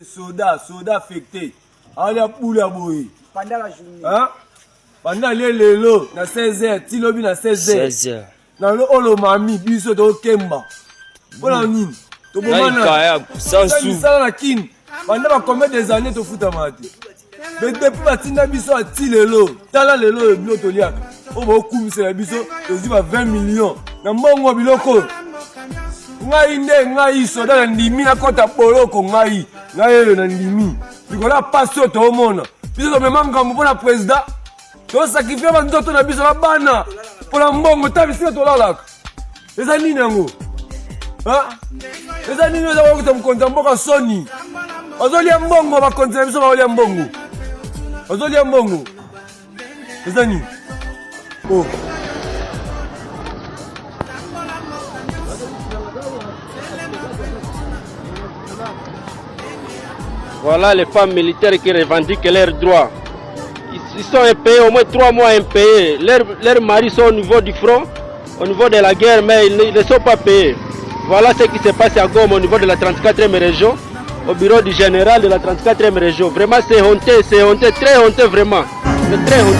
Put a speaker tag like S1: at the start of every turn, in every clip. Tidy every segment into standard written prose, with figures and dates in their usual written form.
S1: Soda affecté. Allez pour la bouille. Pendant la journée. Hein? Pendant les lelo, na 16h, tilobi na 16h. 16h. Dans le holo mami, biso to kemba. Voilà nini. To bomana. Sans sou. Ça la kin. Pendant combien des années to futa mati. Mais depuis batinda biso a tilelo. Tala lelo bilo to liaka. O ba okumisa ya biso, to ziba 20 millions. Na mbongo biloko. Ngai nde ngai soda na ndimi na kota boloko ngai. Ngai na ndimi. Bikola paso to mona. Biso to memanga mpo na président. To sacrifier bandoto na biso na bana. Pour mbongo tabisika to lalaka. Eza nini yango? Ha? Eza nini eza ko tamkonta mboka soni. Ozolia mbongo ba kontra biso ba olia mbongo. Ozolia mbongo. Eza nini? Oh.
S2: Voilà les femmes militaires qui revendiquent leurs droits. Ils sont impayés, au moins 3 mois impayés. Leurs maris sont au niveau du front, au niveau de la guerre, mais ils ne sont pas payés. Voilà ce qui se passe à Goma au niveau de la 34e région, au bureau du général de la 34e région. Vraiment c'est honteux, très honteux vraiment. C'est très honteux.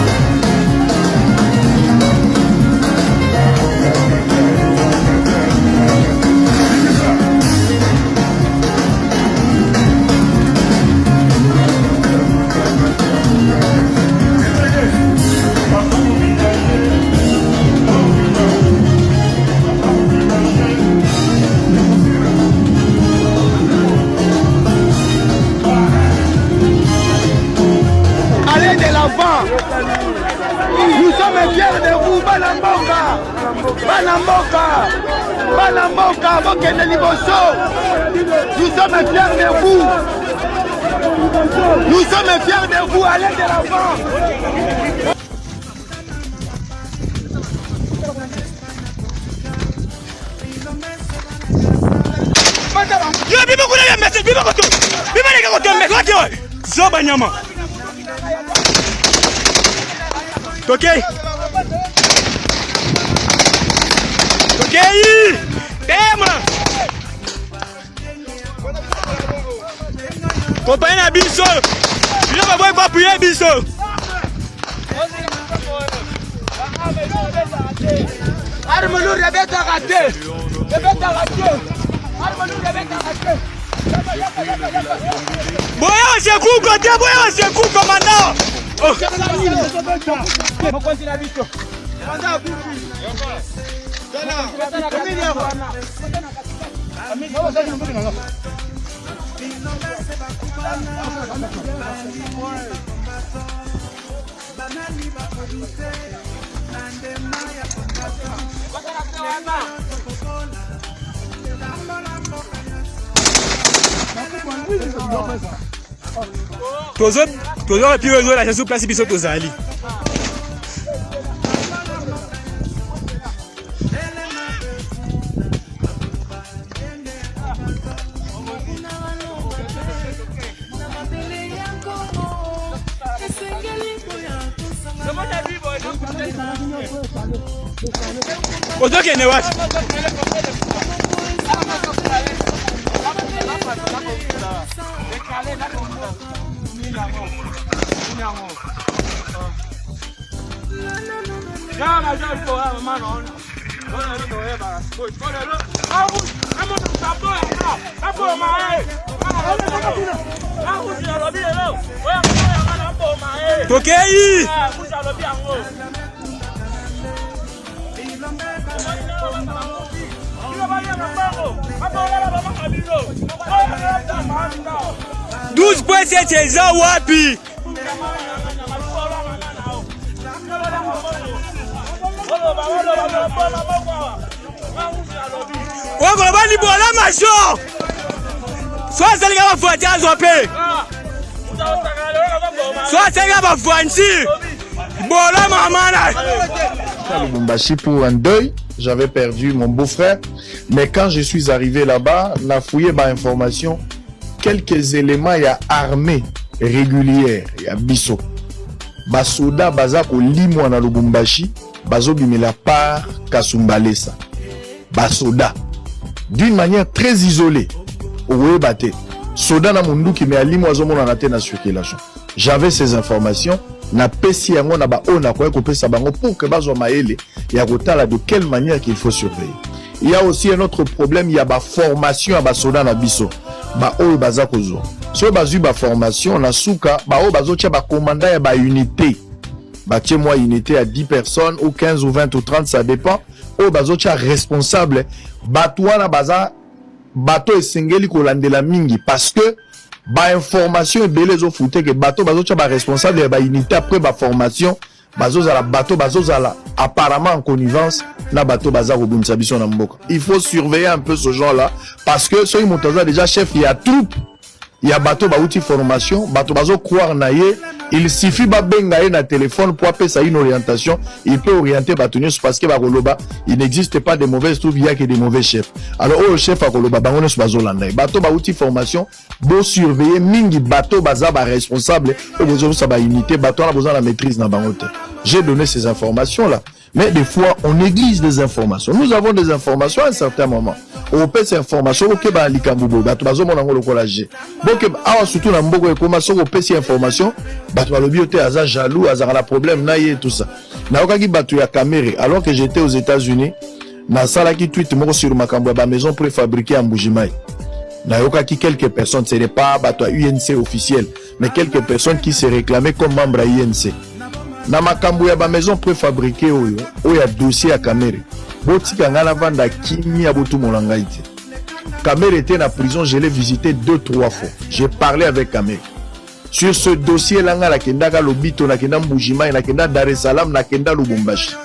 S3: Nous sommes fiers de vous, Banamboka, Bokene Liboso. Nous sommes fiers de vous. Nous sommes fiers de vous, allez de l'avant.
S4: Ok. Tema. Companhia na biso. Ele vai para apoiar biso.
S3: Armelu Rebeta raté. Armelu Rebeta raté.
S4: Boya c'est coup côté, boya c'est coup commandant. Tozo puis rezo la sous place biso tozali. Ozoke ne wapi? Tokei! Douze points c'est wapi? Ogolobani bola major. Soit ça les gars va voter à Zopé. Soit ça les gars va voter. Bola mamana.
S5: Lubumbashi pour un deuil, j'avais perdu mon beau-frère, mais quand je suis arrivé là-bas, on a fouillé ma information, quelques éléments, il y a armée régulière, il y a biso. Basoda bazako limwa na Lubumbashi, bazo bimela par Kasumbalesa. Basoda, d'une manière très isolée, au Webate, soda na munduki mais alimo azomona raté na circulation. J'avais ces informations na pesi yango na ba ona ko pesa bango pour que bazwa maele ya kotala de quelle manière qu'il faut surveiller. Il y a aussi un autre problème, il y a ba formation à ba soda na biso. Ba o baza kozo. So bazu ba formation na suka ba o bazo tia ba commandant ya ba unité. Ba tie moi unité à 10 personnes ou 15 ou 20 ou 30 ça dépend. O bazo tia responsable batwa na baza bato esengeli kolandela mingi parce que ba information ebele zo fouté que bato bazo tia ba responsable ya ba unité après ba formation bazo za la bato bazo za la apparemment en connivence na bato baza robunisa biso na mboka. Il faut surveiller un peu ce genre là parce que soki motoza déjà chef il y a troupe il y a bato ba outil formation bato bazo croire na ye il suffit ba benga ye na téléphone pour appeler ça une orientation il peut orienter bato nyos parce que ba koloba il n'existe pas de mauvaises troupes il y a que des mauvais chefs. Alors au chef a koloba bango nyos bazo landa bato ba outil formation bo surveiller mingi bato baza ba responsable et besoin ça ba unité bato na besoin la maîtrise na bango te. J'ai donné ces informations là. Mais des fois, on néglige des informations. Nous avons des informations à un certain moment. On peut ces informations, ok, bah, likambubo, bah, tu vas zomer dans le collage. Bon, que, ah, surtout, dans le commençons, on peut ces informations, bah, tu vas le bioté, à jaloux, à un problème, naïe, tout ça. Na okaki, bah, tu as caméra. Alors que j'étais aux États-Unis, na sala qui tweet, moi, sur ma cambo, bah, maison préfabriquée à Mbujimaï. Na okaki, quelques personnes, ce n'est pas, bah, tu as UNC officiel, mais quelques personnes qui se réclamaient comme membres à UNC. Na makambo ya ba maison préfabriquée oyo ya dossier ya caméra botika ngana vanda kimi ya botu molanga ite caméra était na prison je l'ai visité 2-3 fois j'ai parlé avec caméra sur ce dossier là ngala kendaka lobito na kenda Mbujimai na kenda Dar es Salaam na kenda Lubumbashi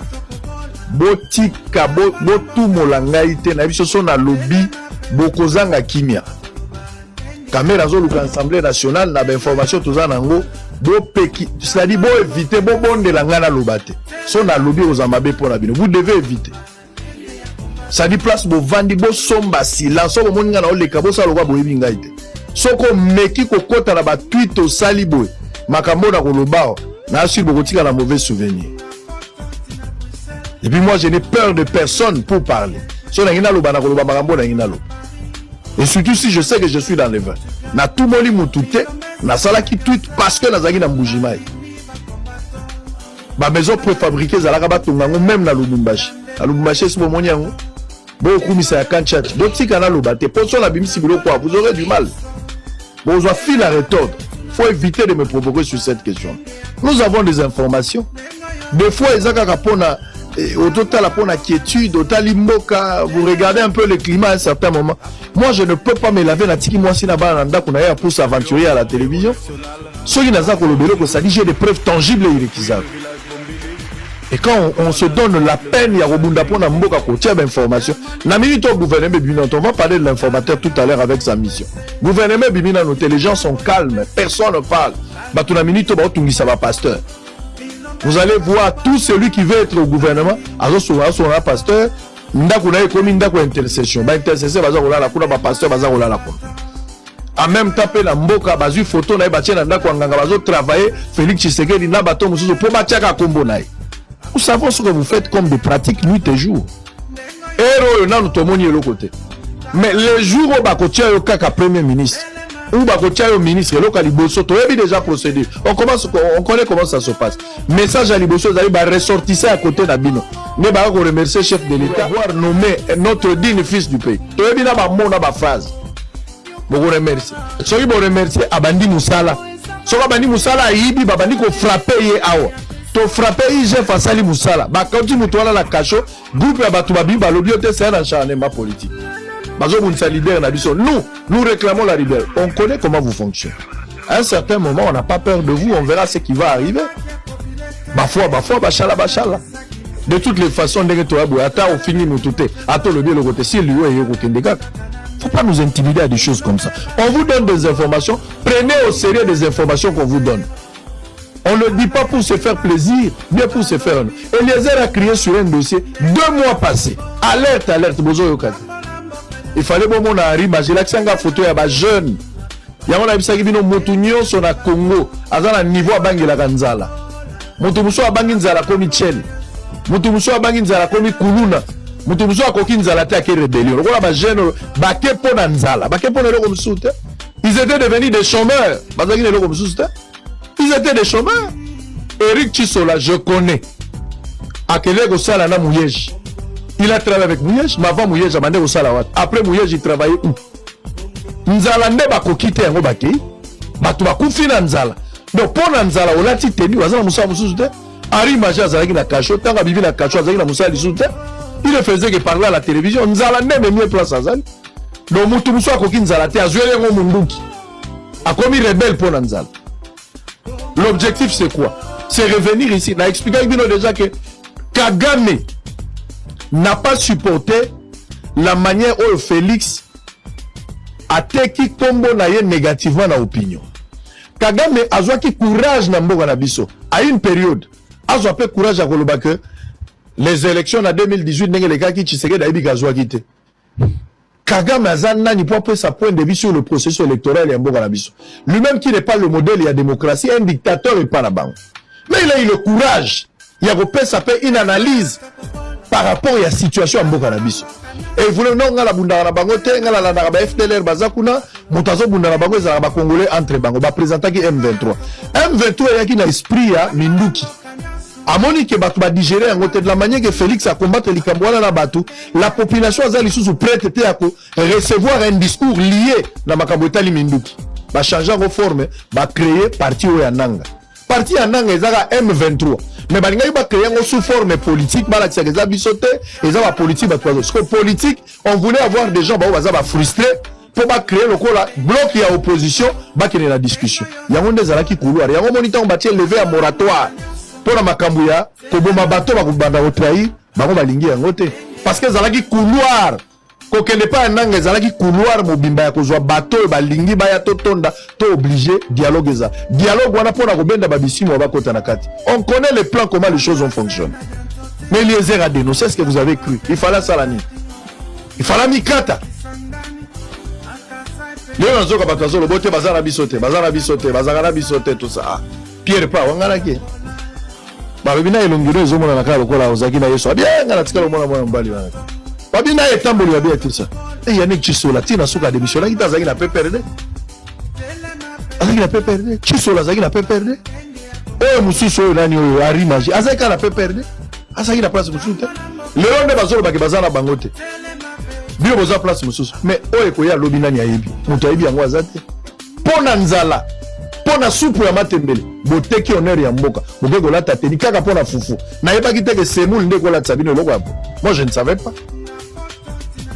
S5: botika botu molanga ite na biso so na lobby bokozanga kimia caméra zo luka Assemblée nationale na ba information toza nango c'est-à-dire bon éviter bon de la ngana lobate so na lobby aux amabe pour la bino vous devez éviter ça dit place bo vandi bo somba silence so mo ngana oleka bo salo kwa bo ebinga ite soko meki ko kota na ba tweet au salibo makambo na kolobao na sur bokotika la mauvais souvenir. Et puis moi je n'ai peur de personne pour parler so na ngina loba na koloba makambo na ngina lo. Et surtout si je sais que je suis dans les vins. Na tout moli mutute, na sala qui tweet parce que na zagi na Mbujimai. Ba maison préfabriquée za la rabato ngango même na Lubumbashi. Na Lubumbashi c'est bon monyango. Bo kumisa ya kanchat. Donc si kana lobate, poso la bimisi bilo quoi, vous aurez du mal. Bon, on fil à retordre. Faut éviter de me provoquer sur cette question. Nous avons des informations. Des fois ezaka kapona au total la pona quiétude, au talimboka, vous regardez un peu le climat à un certain moment. Moi, je ne peux pas me laver la tiki moi si na bananda qu'on a pour s'aventurer à la télévision. Ceux qui n'ont pas le bélo que ça dit j'ai des preuves tangibles et irrécusables. Et quand on se donne la peine, il y a Robunda pour na mboka ko tia d'information. Na minute au gouvernement Bibina, on va parler de l'informateur tout à l'heure avec sa mission. Gouvernement Bibina noté les gens sont calmes, personne ne parle. Ba tu na minute ba tungi ça va pasteur. Vous allez voir tout celui qui veut être au gouvernement, alors son pasteur, ndako na ekomi ndako intercession, ba intercession baza kolala kuna ba pasteur baza kolala kuna. En même temps pe la mboka bazu photo na ba tia ndako nganga bazo travailler Félix Tshisekedi na bato mususu po ba tia ka kombo na. Nous savons ce que vous faites comme des pratiques nuit et jour. Héros na nous tomoni le côté. Mais les jours où ba ko tia yo kaka premier ministre ou bakotia au ministre local liboso to yebi déjà procédé on connaît comment ça se passe message à liboso d'aller ba ressortissant à côté d'Abino ne ba ko remercier chef de l'État avoir nommé notre digne fils du pays to yebi na ba mona ba phrase beaucoup remercier so yi bo remercier abandi musala so abandi musala yibi babandi ko frapper ye awa to frapper ije fasali musala ba quand tu mutola la cacho groupe ya batu babi ba lobi ote c'est un acharnement politique. Nous réclamons la liberté. On connaît comment vous fonctionnez. À un certain moment, on n'a pas peur de vous. On verra ce qui va arriver. Bafoua, bachala. De toutes les façons, on finit nous tout. Il ne faut pas nous intimider à des choses comme ça. On vous donne des informations. Prenez au sérieux des informations qu'on vous donne. On ne le dit pas pour se faire plaisir, bien pour se faire. Eliezer a crié sur un dossier 2 mois passés. Alerte, bozo yokati. Il fallait bon mon arrive, j'ai l'accent à photo ya ba jeune. Ya on a bisaki bino motunyo so na Congo, azana niveau a bangi la kanzala. Mutu muso a bangi nzala komi Michel. Mutu muso a bangi nzala komi Kuluna. Mutu muso a koki nzala ta ke rebellion. Lokola ba jeune ba ke pona nzala, ba ke pona loko msute. Ils étaient devenus des chômeurs. Ils étaient des chômeurs. Eric Chisola, je connais. Akele Gosala na Mouyej. Il a travaillé avec Mouyej, mais avant Mouyej, Amande Gosala. Après Mouyej, il travaillait où? Nzala ne ba kokite yango baki. Batu ba kufina Nzala. Donc pour Nzala, on a dit tenu, Wazala Moussa Moussa. Ari Maja Azalaki na Kacho, Tanga Bibi na Kacho, Azalaki na Moussa Lissoute. Il ne faisait que parler à la télévision. Nzala ne mieux place Azali. Donc Moutou Moussa Koki Nzala te azoué les Munduki. A commis rebelle pour Nzala. L'objectif c'est quoi? C'est revenir ici. On a expliqué déjà que Kagame n'a pas supporté la manière où Félix a teki kombo na ye négativement na opinion. Kagame a qui courage na mboka na biso. À une période, a peu courage à koloba que les élections en 2018 n'engé les gars qui Tshisekedi a ibi azwa kite. Kagame azana ni pour sa point de vue sur le processus électoral et mboka na biso. Lui-même qui n'est pas le modèle de la démocratie, un dictateur et pas la banque. Mais il a eu le courage. Il a repéré sa paix une analyse par rapport à la situation en mboka na biso. Et vous voulez non la bunda na bango te ngala la na ba FDLR bazakuna mutazo bunda na bango za ba congolais entre bango ba présenter ki M23. M23 yaki na esprit ya Minduki. Amoni ke batu ba digérer en côté de la manière que Félix a combattre les Kambouana na batu, la population azali sous prête te à recevoir un discours lié na makambo etali Minduki. Ba changer en forme, ba créer parti o ya nanga. Parti ya nanga ezaka M23. Mais balinga ba créer sous forme politique, ba la tsaka bisoté, ezaba politique ba parce que politique, on voulait avoir des gens ba frustrés pour ba créer le bloc ya opposition, ba créer la discussion. Yango ndezala ki couloir, yango moniteur on batie lever à moratoire. Pour la Makambuya, Koboma bateau va vous banda au trahir, bah on va linguer en côté. Parce que Zalaki couloir, qu'on n'est pas un angle, Zalaki couloir, Mobimba, qu'on soit bateau, bah lingi, bah ya totonda, to obligé, dialogue ça. Dialogue, on a pour la robenda babissimo, on va côté nakati. On connaît les plans, comment les choses fonctionnent. Mais Eliezer a dénoncé ce que vous avez cru. Il fallait ça l'année. Il fallait Mikata. Les gens ont dit le boté, bazar la bisote, tout ça. Pierre pas, on a la guerre. Babina elongiro ezomona na kala lokola ozaki na Yesu. Bien ngala tikala mona mwana mbali wana. Babina etamboli ya bien tout ça. Et Yannick Chisola tina suka démissionner qui tazaki na pe perdre. Azaki na pe perdre. Chisola azaki na pe perdre. Oh mususu nani oyo Arimaji. Azaki na pe perdre. Azaki na place mususu. Leon de bazolo bakebazana bangote. Bio boza place mususu. Mais oyo koya lobi nani ayebi. Mutu ayebi yango azate. Pona nzala. Pona soupe ya matembele boteki honneur ya mboka bokeko la tateni kaka pona fufu na yeba kiteke semoule ndeko la tsabino loko hapo. Moi je ne savais pas.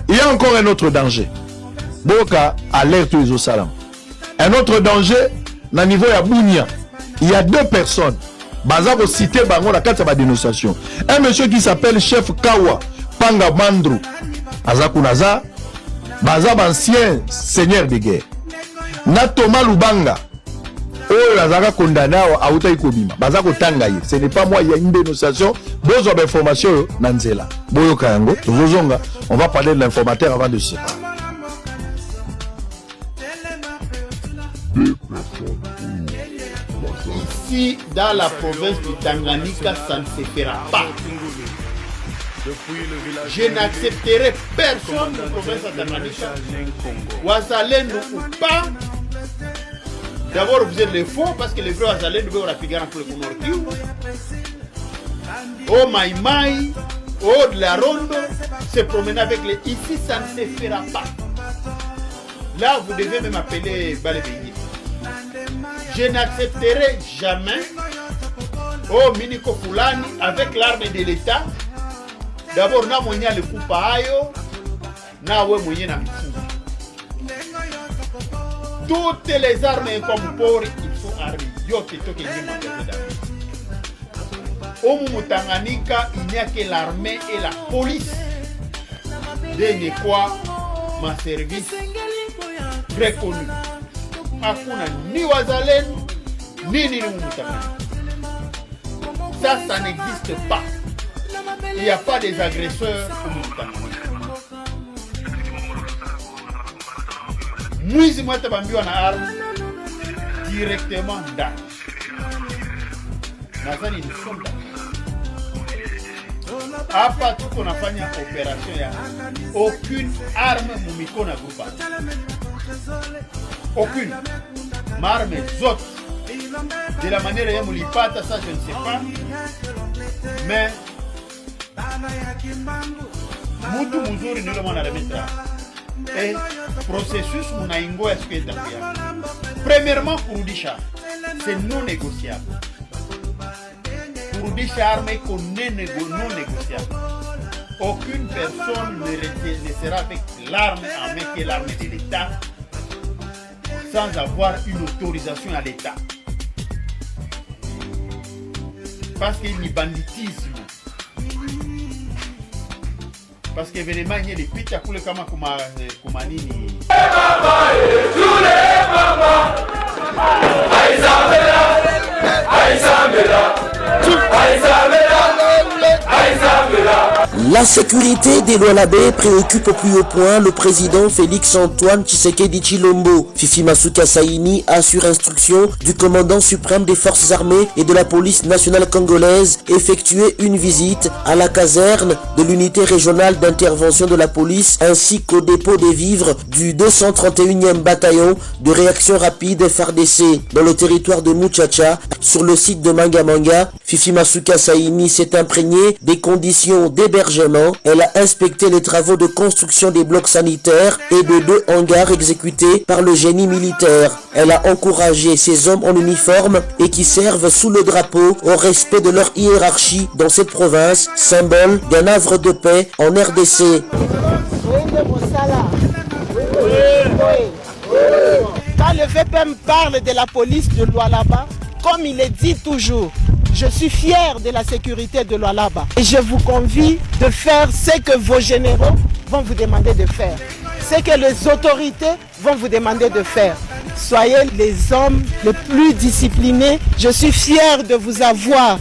S5: Il y a encore un autre danger. Boka alerte aux salam. Un autre danger na niveau ya Bunia. Il y a deux personnes. Bazako cité bango la carte ba dénonciation. Un monsieur qui s'appelle chef Kawa Panga Mandru. Azakunaza baza ancien seigneur de guerre. Na Thomas Lubanga. Oh, la zaga condamné à Outa Ikobima. Bazako Tangaye. Ce n'est pas moi, il y a une dénonciation. Besoin d'informations, Nanzela. Boyo Kayango, Zozonga. On va parler de l'informateur avant de se.
S6: Ici, dans la province du Tanganyika, ça ne se fera pas. Je n'accepterai personne de la province de Tanganyika. Ouazalendo ou pas. D'abord, vous êtes les faux parce que les vrais Azalènes ne veulent pas figurer entre les Konorkiou. Oh Maïmaï, oh de la ronde, se promener avec les. Ici, ça ne se fera pas. Là, vous devez même appeler Balébégué. Je n'accepterai jamais, oh Miniko Foulani, avec l'arme de l'État. D'abord, na moyen le coup payo, na ouais moyen na mifu. Toutes les armes comme pour il faut armer. Yo que to que au Tanganyika, il n'y a que l'armée et la police. De quoi ma service très connu. Hakuna ni Wazalen ni Mutanganyika. Ça n'existe pas. Il n'y a pas des agresseurs au Mutanganyika. Mwizi mwata bambiwa na arme directement ndani. Nazani ni sonda. Hapa tuko nafanya opération ya aucune arme mumiko na grupa. Aucune. Marme zot. De la manière dont il pata, ça je ne sais pas. Mais Mutu Muzuri ne le monde à remettre. Et processus Munaingo est ce qui est derrière. Premièrement, pour Disha, c'est non négociable. Pour Disha armée qu'on est non négociable. Aucune personne ne sera avec l'arme armée qui est l'arme de l'État sans avoir une autorisation à l'État. Parce qu'il y a du banditisme. Parce que vraiment, il y a des pits à couler comme Kumanini.
S7: La sécurité des Lualabé préoccupe au plus haut point le président Félix-Antoine Tshisekedi Tshilombo. Fifi Masuka Saini a sur instruction du commandant suprême des forces armées et de la police nationale congolaise effectué une visite à la caserne de l'unité régionale d'intervention de la police ainsi qu'au dépôt des vivres du 231e bataillon de réaction rapide FARDC dans le territoire de Muchacha sur le site de Mangamanga. Fifi Masuka Saini s'est imprégné des conditions d'hébergement. Elle a inspecté les travaux de construction des blocs sanitaires et de 2 hangars exécutés par le génie militaire. Elle a encouragé ces hommes en uniforme et qui servent sous le drapeau au respect de leur hiérarchie dans cette province, symbole d'un havre de paix en RDC.
S8: Quand le VPM parle de la police de Lualaba, comme il est dit toujours, je suis fier de la sécurité de Lualaba. Et je vous convie de faire ce que vos généraux vont vous demander de faire. Ce que les autorités vont vous demander de faire. Soyez les hommes les plus disciplinés. Je suis fier de vous avoir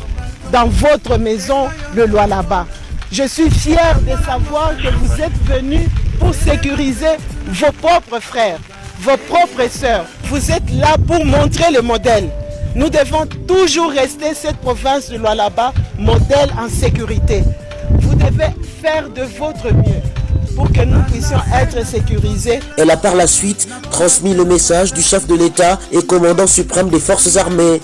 S8: dans votre maison le Lualaba. Je suis fier de savoir que vous êtes venus pour sécuriser vos propres frères, vos propres sœurs. Vous êtes là pour montrer le modèle. Nous devons toujours rester cette province de Lualaba, modèle en sécurité. Vous devez faire de votre mieux pour que nous puissions être sécurisés.
S7: Elle a par la suite transmis le message du chef de l'État et commandant suprême des forces armées.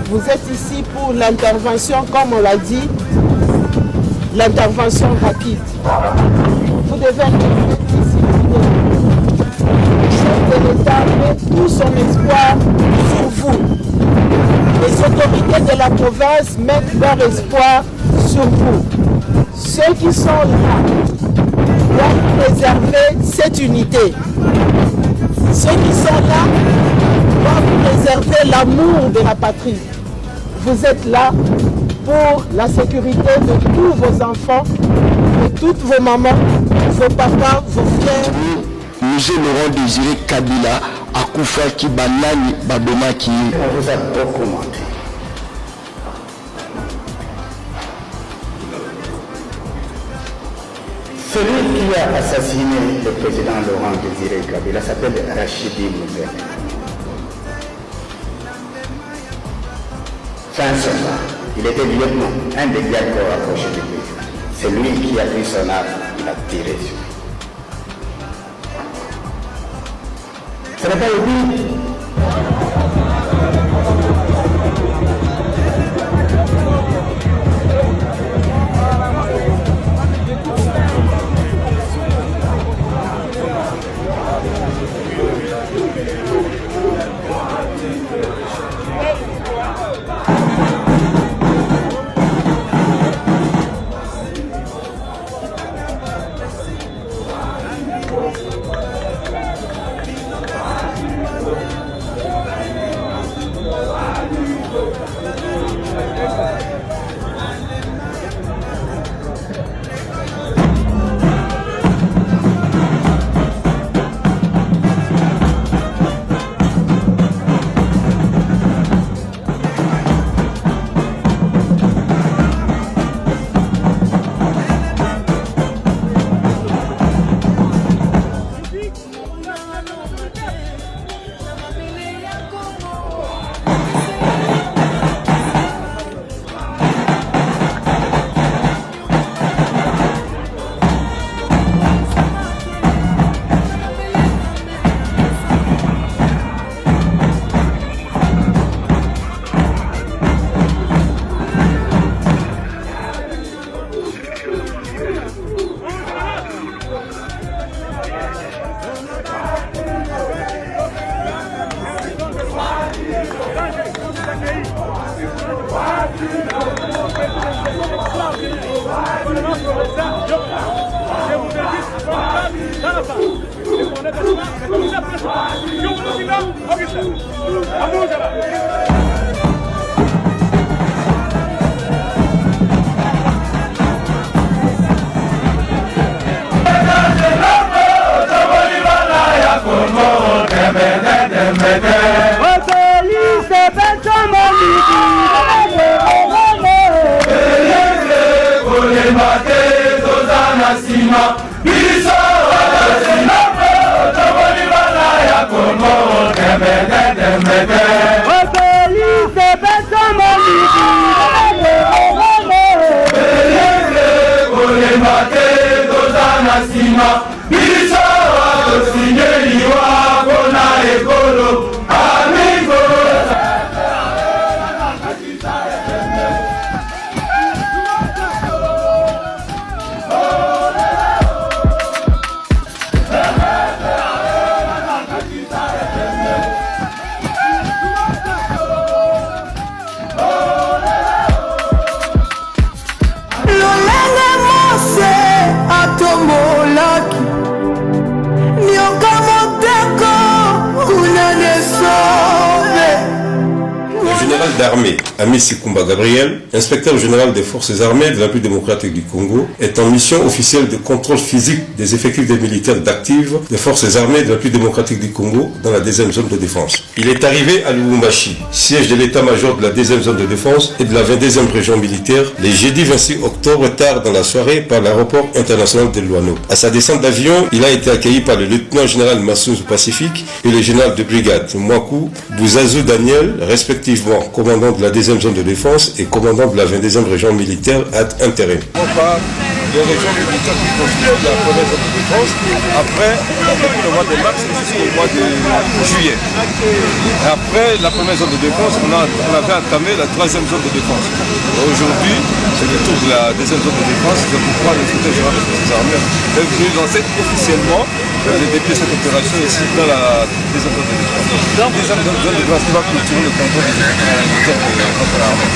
S8: Vous êtes ici pour l'intervention, comme on l'a dit, l'intervention rapide. Vous devez être discipliné. Le chef de l'État met tout son espoir sur vous. Les autorités de la province mettent leur espoir sur vous. Ceux qui sont là doivent préserver cette unité. Ceux qui sont là doivent préserver l'amour de la patrie. Vous êtes là pour la sécurité de tous vos enfants, de toutes vos mamans, vos papas, vos frères.
S9: Monsieur Laurent Désiré Kabila Akufaki Banani Babomaki.
S10: On vous a beaucoup menti. Celui qui a assassiné le président Laurent Désiré Kabila s'appelle Rachidi Moubek. C'est un soldat. Il était lieutenant, un des gardes approchés de lui. C'est lui qui a pris son arme, il a tiré sur lui. Ce n'est pas le but.
S11: D'armée, Amici Kumba Gabriel, inspecteur général des forces armées de la République démocratique du Congo, est en mission officielle de contrôle physique des effectifs des militaires d'active des forces armées de la République démocratique du Congo dans la 2e zone de défense. Il est arrivé à Lubumbashi, siège de l'état-major de la 2e zone de défense et de la 22e région militaire, le jeudi 26 octobre tard dans la soirée par l'aéroport international de Luano. À sa descente d'avion, il a été accueilli par le lieutenant général Massouz Pacifique et le général de brigade Mwaku Bouzazou Daniel, respectivement commandant de la 2e zone de défense et commandant de la 22e région militaire ad intérim.
S1: Les régions militaires qui constituent la première zone de défense, après, depuis le mois de mars jusqu'au mois de juillet. Et après la première zone de défense, on avait entamé la 3e zone de défense. Aujourd'hui, c'est le tour de la 2e zone de défense, c'est pourquoi le secrétaire général des forces armées est venu lancer officiellement le début de cette opération ici dans la 2e zone de défense. La 2e zone de défense va clôturer le contrôle des militaires contre l'armée.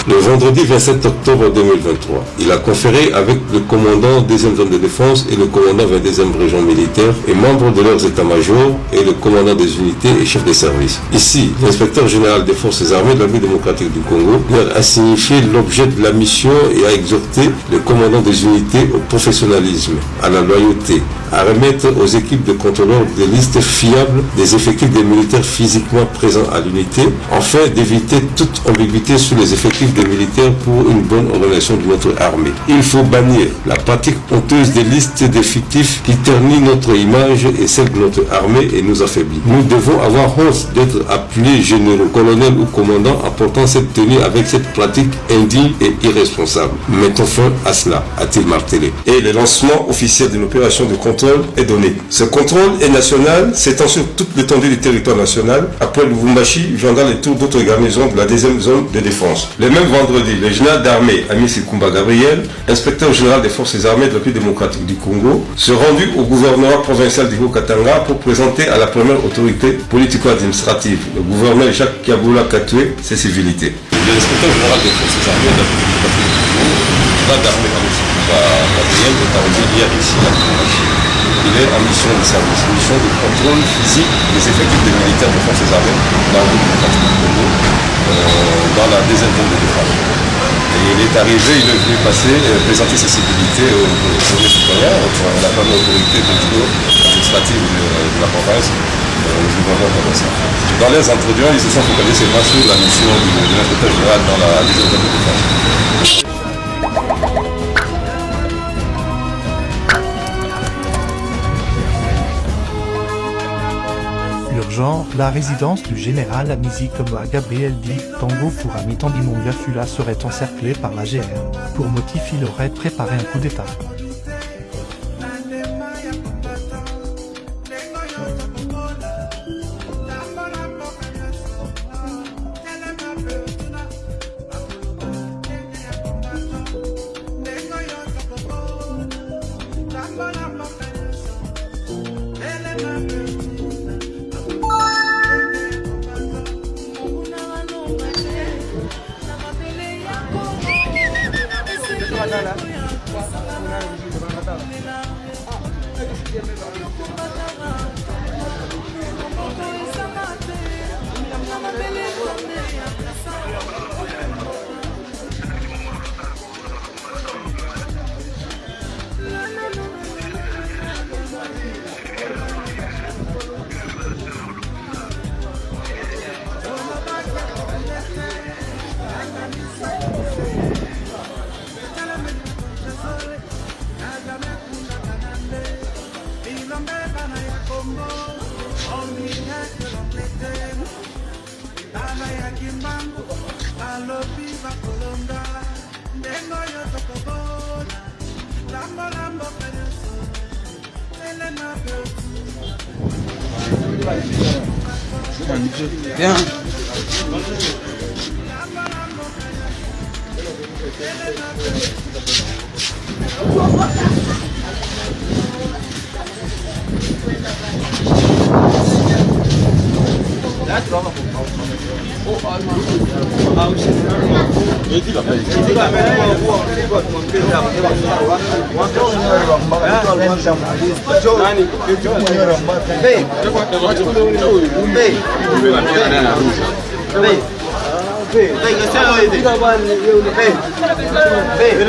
S11: Le vendredi 27 octobre 2023, il a conféré avec le commandant 2e zone de défense et le commandant 22e région militaire et membres de leurs états-majors et le commandant des unités et chefs de service. Ici, l'inspecteur général des forces armées de la République démocratique du Congo leur a signifié l'objet de la mission et a exhorté le commandant des unités au professionnalisme, à la loyauté, à remettre aux équipes de contrôleurs des listes fiables des effectifs des militaires physiquement présents à l'unité, afin d'éviter toute ambiguïté sur les effectifs des militaires pour une bonne organisation de notre armée. Il faut bannir la pratique honteuse des listes d'effectifs qui ternit notre image et celle de notre armée et nous affaiblit. Nous devons avoir honte d'être appelés généraux, colonels ou commandants apportant cette tenue avec cette pratique indigne et irresponsable. Mettons fin à cela, a-t-il martelé. Et le lancement officiel de l'opération de contrôle est donné. Ce contrôle est national, s'étend sur toute l'étendue du territoire national. Après Lubumbashi, viendra le tour d'autres garnisons de la 2e zone de défense. Le même vendredi, le général d'armée Amici Kumba Gabriel, inspecteur général des forces armées de la République démocratique du Congo, se rendu au gouvernorat provincial d'Ivo-Katanga pour présenter à la première autorité politico-administrative, le gouverneur Jacques Kiaboula Katoué, ses civilités. L'inspecteur général des forces armées de la République démocratique du Congo, général d'armée Amici Kumba Gabriel, est arrivé hier ici à Lubumbashi. Il est en mission de service, mission de contrôle physique des effectifs des militaires de forces armées dans le démocratique du Congo, dans la 2e zone de défense. Et il est arrivé, il est venu présenter ses civilités aux citoyens, à la première autorité administrative de la province, le gouverneur provincial. Dans les entretiens, ils se sont focalisés seulement sur la mission de l'inspecteur général dans la 2e zone de défense.
S12: Urgent, la résidence du général Amici Kumba Gabriel dit Tango Furami Tandimongya Fula serait encerclée par la GR. Pour motif, il aurait préparé un coup d'État.
S3: Nada.
S13: Bien. Hey,